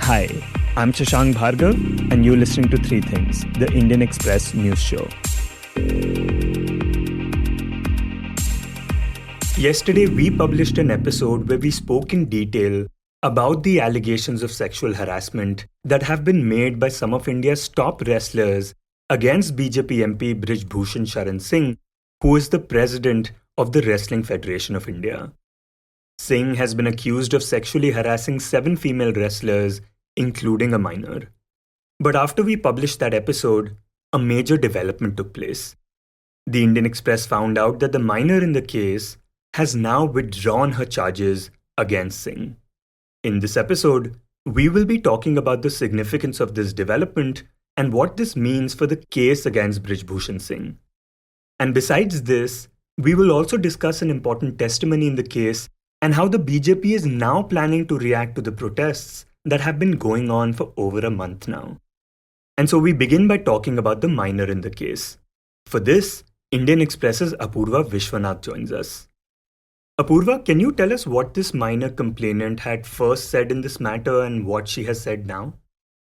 Hi, I'm Shashank Bhargava, and you're listening to Three Things, the Indian Express news show. Yesterday, we published an episode where we spoke in detail about the allegations of sexual harassment that have been made by some of India's top wrestlers against BJP MP Brij Bhushan Sharan Singh, who is the president of the Wrestling Federation of India. Singh has been accused of sexually harassing 7 female wrestlers, including a minor. But after we published that episode, a major development took place. The Indian Express found out that the minor in the case has now withdrawn her charges against Singh. In this episode, we will be talking about the significance of this development and what this means for the case against Brij Bhushan Singh. And besides this, we will also discuss an important testimony in the case and how the BJP is now planning to react to the protests that have been going on for over a month now. And so we begin by talking about the minor in the case. For this, Indian Express's Apurva Vishwanath joins us. Apurva, can you tell us what this minor complainant had first said in this matter and what she has said now?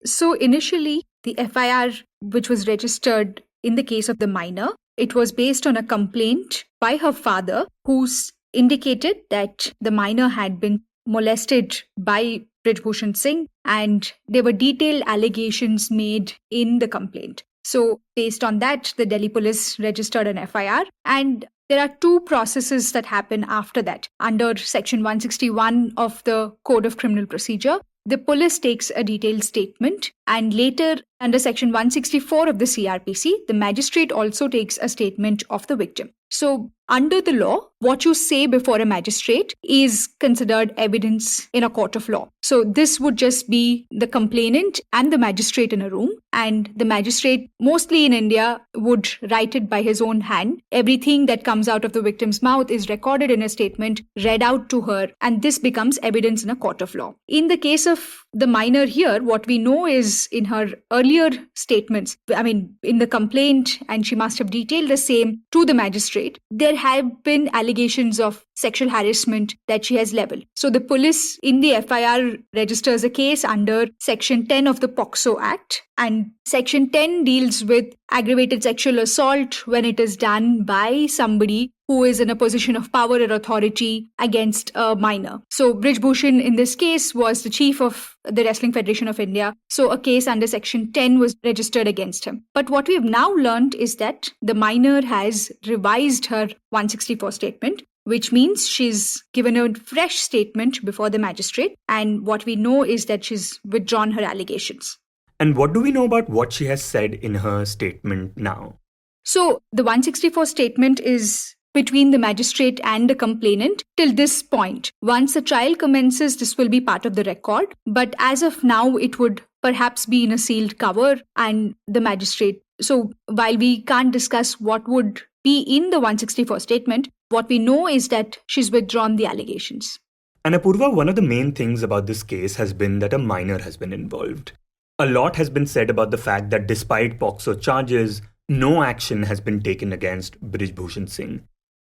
So initially, the FIR, which was registered in the case of the minor, it was based on a complaint by her father, who's indicated that the minor had been molested by Brij Bhushan Singh, and there were detailed allegations made in the complaint. So based on that, the Delhi police registered an FIR, and there are 2 processes that happen after that. Under Section 161 of the Code of Criminal Procedure, the police takes a detailed statement, and later under Section 164 of the CRPC, the magistrate also takes a statement of the victim. So under the law, what you say before a magistrate is considered evidence in a court of law. So this would just be the complainant and the magistrate in a room, and the magistrate, mostly in India, would write it by his own hand. Everything that comes out of the victim's mouth is recorded in a statement, read out to her, and this becomes evidence in a court of law. In the case of the minor here, what we know is in her earlier statements, in the complaint, and she must have detailed the same to the magistrate, there have been allegations of sexual harassment that she has leveled. So the police in the FIR registers a case under Section 10 of the POCSO Act, and Section 10 deals with aggravated sexual assault when it is done by somebody who is in a position of power or authority against a minor. So Brij Bhushan in this case was the chief of the Wrestling Federation of India. So a case under Section 10 was registered against him. But what we have now learned is that the minor has revised her 164 statement, which means she's given a fresh statement before the magistrate. And what we know is that she's withdrawn her allegations. And what do we know about what she has said in her statement now? So the 164 statement is between the magistrate and the complainant till this point. Once the trial commences, this will be part of the record. But as of now, it would perhaps be in a sealed cover and the magistrate. So while we can't discuss what would be in the 164 statement, what we know is that she's withdrawn the allegations. And Apurva, one of the main things about this case has been that a minor has been involved. A lot has been said about the fact that despite POCSO charges, no action has been taken against Brij Bhushan Singh.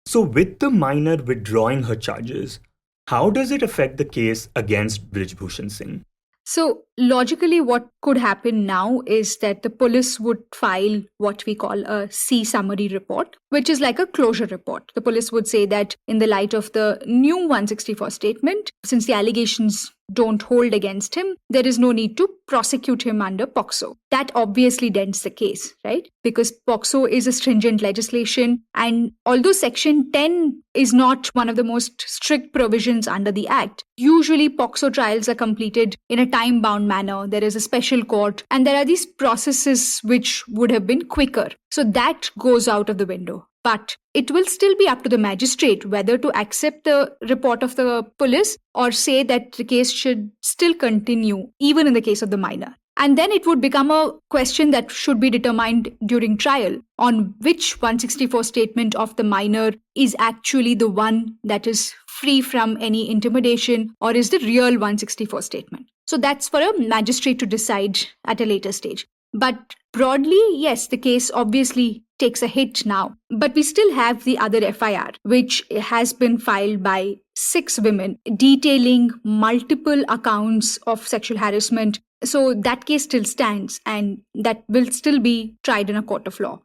So with the minor withdrawing her charges, how does it affect the case against Brij Bhushan Singh? So logically, what could happen now is that the police would file what we call a C summary report, which is like a closure report. The police would say that in the light of the new 164 statement, since the allegations don't hold against him, there is no need to prosecute him under POCSO. That obviously dents the case, right? Because POCSO is a stringent legislation, and although Section 10 is not one of the most strict provisions under the Act, usually POCSO trials are completed in a time-bound manner. There is a special court, and there are these processes which would have been quicker. So that goes out of the window. But it will still be up to the magistrate whether to accept the report of the police or say that the case should still continue, even in the case of the minor. And then it would become a question that should be determined during trial on which 164 statement of the minor is actually the one that is free from any intimidation or is the real 164 statement. So that's for a magistrate to decide at a later stage. But Broadly, yes, the case obviously takes a hit now, but we still have the other FIR, which has been filed by 6 women detailing multiple accounts of sexual harassment. So that case still stands and that will still be tried in a court of law.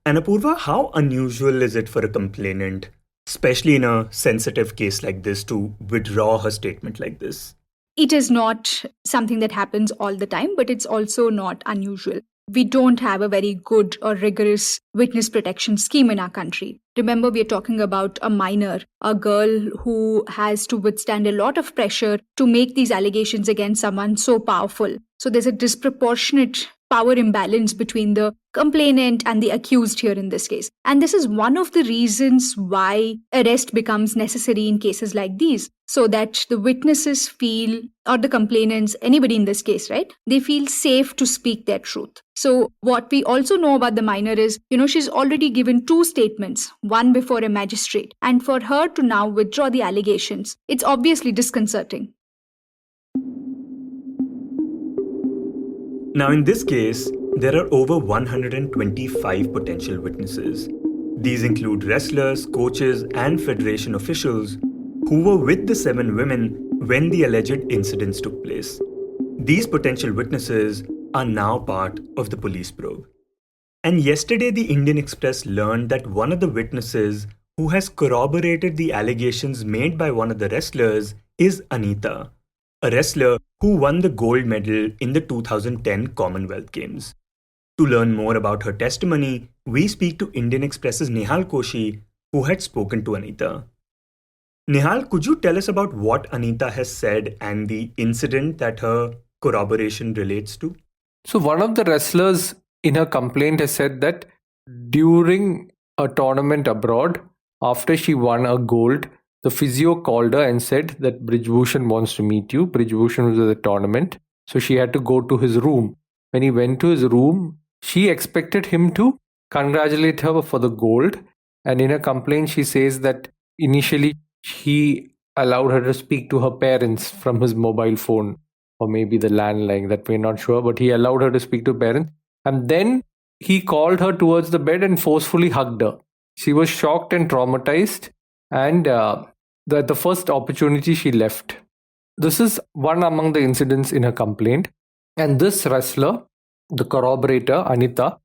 And Apurva, how unusual is it for a complainant, especially in a sensitive case like this, to withdraw her statement like this? It is not something that happens all the time, but it's also not unusual. We don't have a very good or rigorous witness protection scheme in our country. Remember, we are talking about a minor, a girl who has to withstand a lot of pressure to make these allegations against someone so powerful. So there's a disproportionate power imbalance between the complainant and the accused here in this case. And this is one of the reasons why arrest becomes necessary in cases like these, so that the witnesses feel, or the complainants, anybody in this case, right, they feel safe to speak their truth. So what we also know about the minor is, she's already given 2 statements, one before a magistrate. And for her to now withdraw the allegations, it's obviously disconcerting. Now, in this case, there are over 125 potential witnesses. These include wrestlers, coaches, and federation officials who were with the 7 women when the alleged incidents took place. These potential witnesses are now part of the police probe. And yesterday, the Indian Express learned that one of the witnesses who has corroborated the allegations made by one of the wrestlers is Anita, a wrestler who won the gold medal in the 2010 Commonwealth Games. To learn more about her testimony, we speak to Indian Express's Nihal Koshie, who had spoken to Anita. Nihal, could you tell us about what Anita has said and the incident that her corroboration relates to? So one of the wrestlers in her complaint has said that during a tournament abroad, after she won a gold, the physio called her and said that Bhushan wants to meet you. Bhushan was at the tournament. So she had to go to his room. When he went to his room, she expected him to congratulate her for the gold. And in her complaint, she says that initially he allowed her to speak to her parents from his mobile phone, or maybe the landline, that we're not sure, but he allowed her to speak to parents. And then he called her towards the bed and forcefully hugged her. She was shocked and traumatized, and the first opportunity she left. This is one among the incidents in her complaint. And this wrestler, the corroborator, Anita,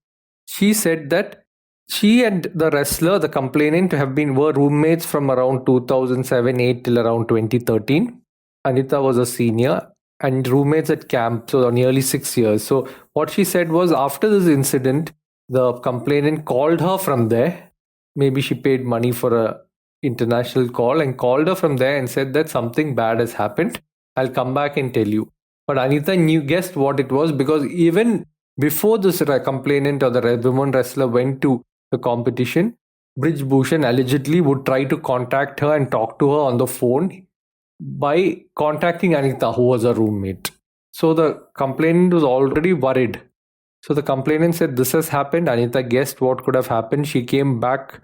she said that she and the wrestler, the complainant, were roommates from around 2007-8 till around 2013. Anita was a senior and roommates at camp, so nearly 6 years. So what she said was, after this incident, the complainant called her from there. Maybe she paid money for a international call and called her from there and said that something bad has happened. I'll come back and tell you. But Anita guessed what it was, because even before this complainant or the woman wrestler went to the competition, Brij Bhushan allegedly would try to contact her and talk to her on the phone by contacting Anita, who was her roommate. So the complainant was already worried. So the complainant said this has happened. Anita guessed what could have happened. She came back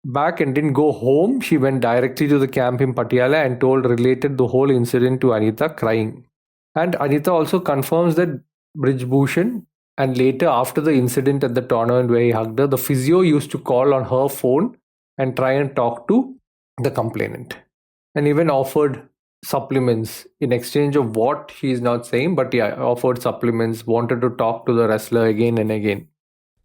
and didn't go home. She went directly to the camp in Patiala and related the whole incident to Anita, crying. And Anita also confirms that Brij Bhushan, and later after the incident at the tournament where he hugged her, the physio used to call on her phone and try and talk to the complainant, and even offered supplements in exchange of what she is not saying, but offered supplements, wanted to talk to the wrestler again and again.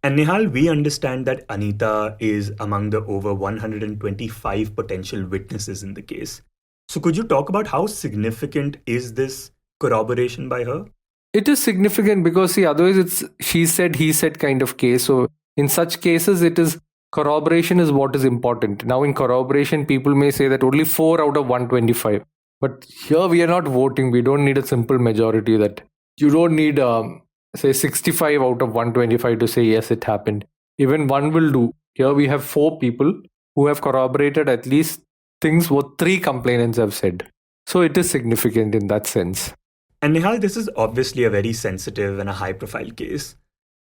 And Nihal, we understand that Anita is among the over 125 potential witnesses in the case. So could you talk about how significant is this corroboration by her? It is significant because, otherwise it's she said, he said kind of case. So in such cases, corroboration is what is important. Now in corroboration, people may say that only 4 out of 125. But here we are not voting. We don't need a simple majority. That you don't need, say, 65 out of 125 to say, yes, it happened. Even one will do. Here we have 4 people who have corroborated at least things what 3 complainants have said. So it is significant in that sense. And Nihal, this is obviously a very sensitive and a high-profile case.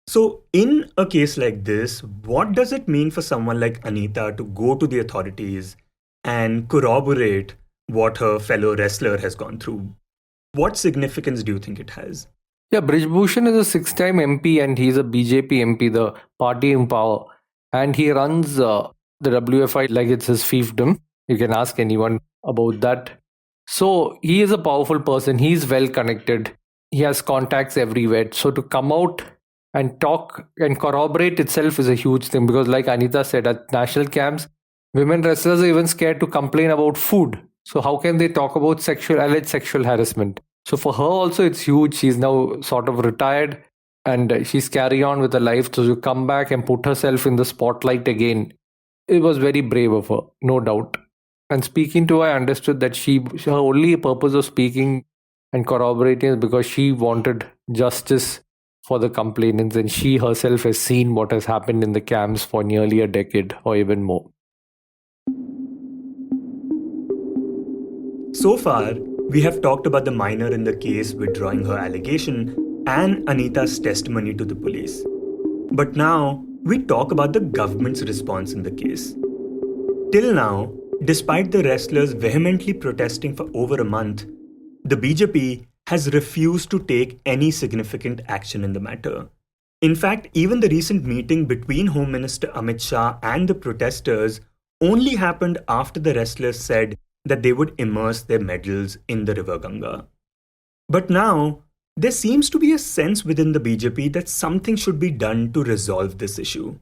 So in a case like this, what does it mean for someone like Anita to go to the authorities and corroborate what her fellow wrestler has gone through? What significance do you think it has? Yeah, Brij Bhushan is a 6-time MP and he's a BJP MP, the party in power. And he runs the WFI like it's his fiefdom. You can ask anyone about that. So he is a powerful person. He's well connected. He has contacts everywhere. So to come out and talk and corroborate itself is a huge thing, because like Anita said, at national camps, women wrestlers are even scared to complain about food. So how can they talk about alleged sexual harassment? So for her also it's huge. She's now sort of retired and she's carrying on with her life. So to come back and put herself in the spotlight again, it was very brave of her, no doubt. And speaking to her, I understood that her only purpose of speaking and corroborating is because she wanted justice for the complainants, and she herself has seen what has happened in the camps for nearly a decade or even more. So far, we have talked about the minor in the case withdrawing her allegation and Anita's testimony to the police. But now, we talk about the government's response in the case. Till now, despite the wrestlers vehemently protesting for over a month, the BJP has refused to take any significant action in the matter. In fact, even the recent meeting between Home Minister Amit Shah and the protesters only happened after the wrestlers said that they would immerse their medals in the river Ganga. But now, there seems to be a sense within the BJP that something should be done to resolve this issue.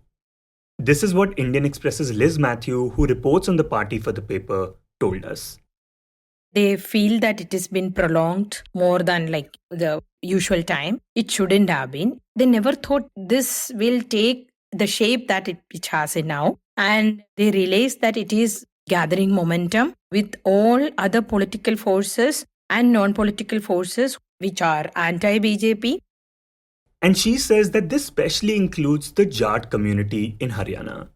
This is what Indian Express's Liz Mathew, who reports on the party for the paper, told us. They feel that it has been prolonged more than like the usual time. It shouldn't have been. They never thought this will take the shape that it has now. And they realize that it is gathering momentum with all other political forces and non-political forces which are anti-BJP. And she says that this specially includes the Jat community in Haryana.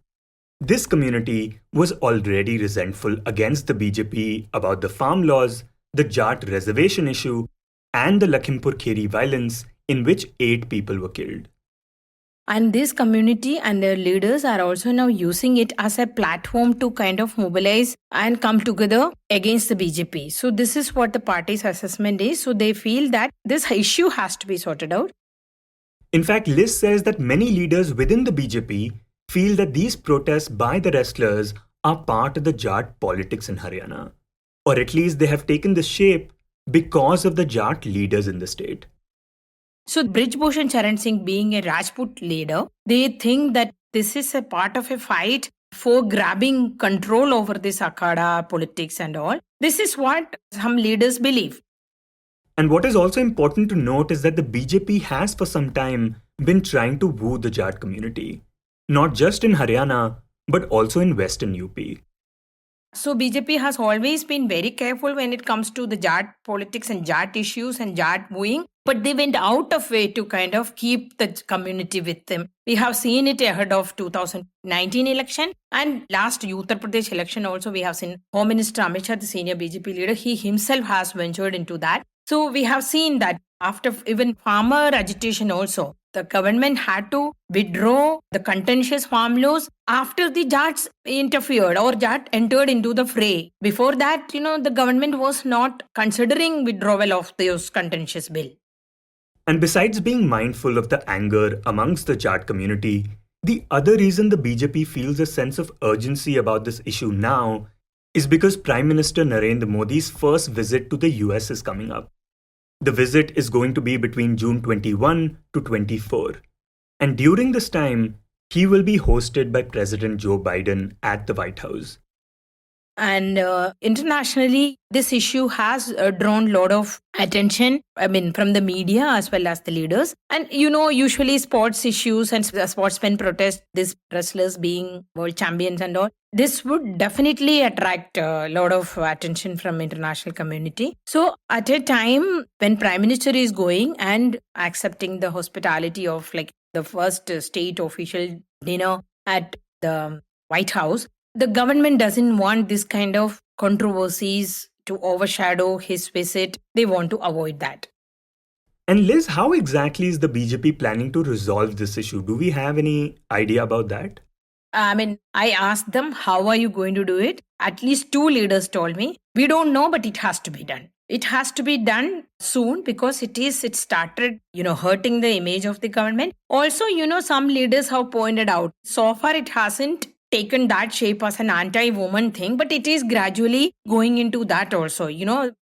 This community was already resentful against the BJP about the farm laws, the Jat reservation issue, and the Lakhimpur Kheri violence in which 8 people were killed. And this community and their leaders are also now using it as a platform to kind of mobilize and come together against the BJP. So this is what the party's assessment is. So they feel that this issue has to be sorted out. In fact, Liz says that many leaders within the BJP feel that these protests by the wrestlers are part of the Jat politics in Haryana. Or at least they have taken this shape because of the Jat leaders in the state. So Brij Bhushan Sharan Singh being a Rajput leader, they think that this is a part of a fight for grabbing control over this Akhada politics and all. This is what some leaders believe. And what is also important to note is that the BJP has for some time been trying to woo the Jat community. Not just in Haryana, but also in Western UP. So BJP has always been very careful when it comes to the Jat politics and Jat issues and Jat wooing. But they went out of way to kind of keep the community with them. We have seen it ahead of 2019 election and last Uttar Pradesh election also. We have seen Home Minister Amit Shah, the senior BJP leader, he himself has ventured into that. So we have seen that after even farmer agitation also, the government had to withdraw the contentious farm laws after the Jats interfered or Jat entered into the fray. Before that, the government was not considering withdrawal of those contentious bill. And besides being mindful of the anger amongst the Jat community, the other reason the BJP feels a sense of urgency about this issue now is because Prime Minister Narendra Modi's first visit to the US is coming up. The visit is going to be between June 21 to 24. And during this time, he will be hosted by President Joe Biden at the White House. And internationally, this issue has drawn a lot of attention, from the media as well as the leaders. And, usually sports issues and sportsmen protest, these wrestlers being world champions and all, this would definitely attract a lot of attention from international community. So at a time when Prime Minister is going and accepting the hospitality of like the first state official dinner at the White House, the government doesn't want this kind of controversies to overshadow his visit. They want to avoid that. And Liz, how exactly is the BJP planning to resolve this issue? Do we have any idea about that? I asked them, how are you going to do it? At least 2 leaders told me, we don't know, but it has to be done. it has to be done soon because it started, hurting the image of the government. Also, some leaders have pointed out, so far it hasn't taken that shape as an anti-woman thing, but it is gradually going into that also,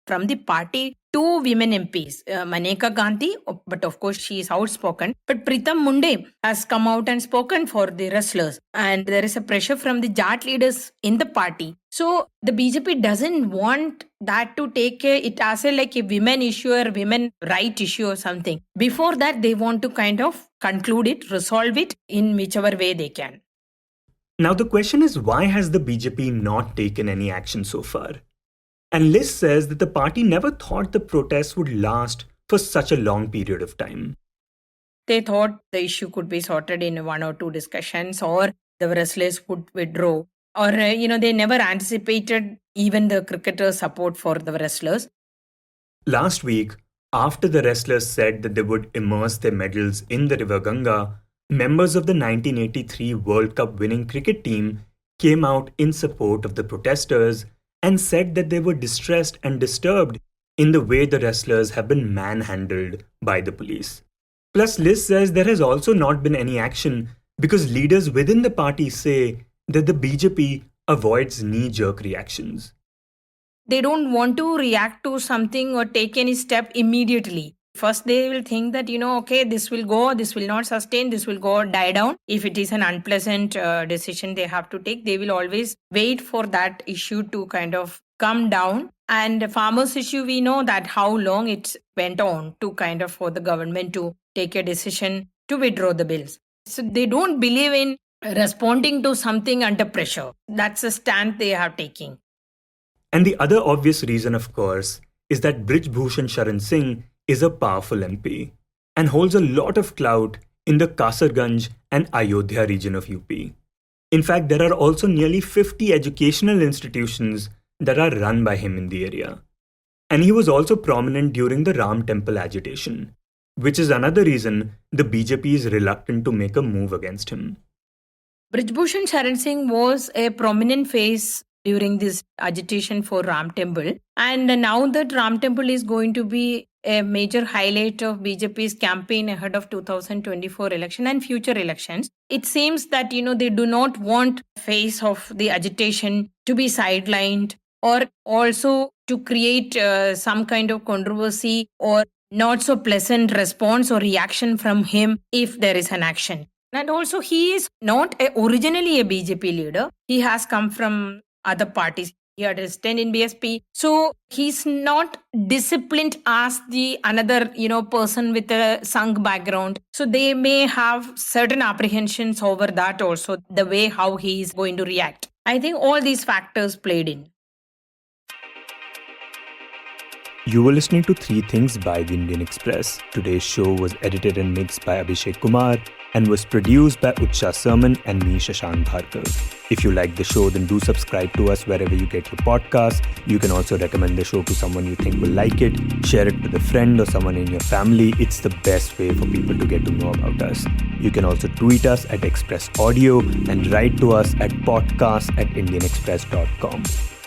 from the party to women MPs. Maneka Gandhi, but of course she is outspoken, but Pritam Munde has come out and spoken for the wrestlers. And there is a pressure from the Jat leaders in the party. So the BJP doesn't want that to take it as a women issue or women right issue or something. Before that, they want to kind of conclude it, resolve it in whichever way they can. Now the question is, why has the BJP not taken any action so far? And Liz says that the party never thought the protests would last for such a long period of time. They thought the issue could be sorted in 1 or 2 discussions, or the wrestlers would withdraw. Or, they never anticipated even the cricketers' support for the wrestlers. Last week, after the wrestlers said that they would immerse their medals in the River Ganga, members of the 1983 World Cup winning cricket team came out in support of the protesters and said that they were distressed and disturbed in the way the wrestlers have been manhandled by the police. Plus, Liz says there has also not been any action because leaders within the party say that the BJP avoids knee-jerk reactions. They don't want to react to something or take any step immediately. First, they will think that, okay, this will go, this will not sustain, this will go, die down. If it is an unpleasant decision they have to take, they will always wait for that issue to kind of come down. And the farmers' issue, we know that how long it went on to kind of for the government to take a decision to withdraw the bills. So they don't believe in responding to something under pressure. That's a stand they are taking. And the other obvious reason, of course, is that Brij Bhushan Sharan Singh is a powerful MP and holds a lot of clout in the Kasarganj and Ayodhya region of UP. In fact, there are also nearly 50 educational institutions that are run by him in the area. And he was also prominent during the Ram Temple agitation, which is another reason the BJP is reluctant to make a move against him. Brij Bhushan Sharan Singh was a prominent face during this agitation for Ram Temple. And now that Ram Temple is going to be a major highlight of BJP's campaign ahead of 2024 election and future elections, it seems that, they do not want the face of the agitation to be sidelined or also to create some kind of controversy or not so pleasant response or reaction from him if there is an action. And also, he is not originally a BJP leader. He has come from other parties. He had a stint in BSP. So he's not disciplined as the another, person with a Sangh background. So they may have certain apprehensions over that also, the way how he is going to react. I think all these factors played in. You were listening to 3 Things by the Indian Express. Today's show was edited and mixed by Abhishek Kumar and was produced by Utsa, Sarmin and me, Shashank Bhargava. If you like the show, then do subscribe to us wherever you get your podcasts. You can also recommend the show to someone you think will like it. Share it with a friend or someone in your family. It's the best way for people to get to know about us. You can also tweet us at Express Audio and write to us at podcast@indianexpress.com.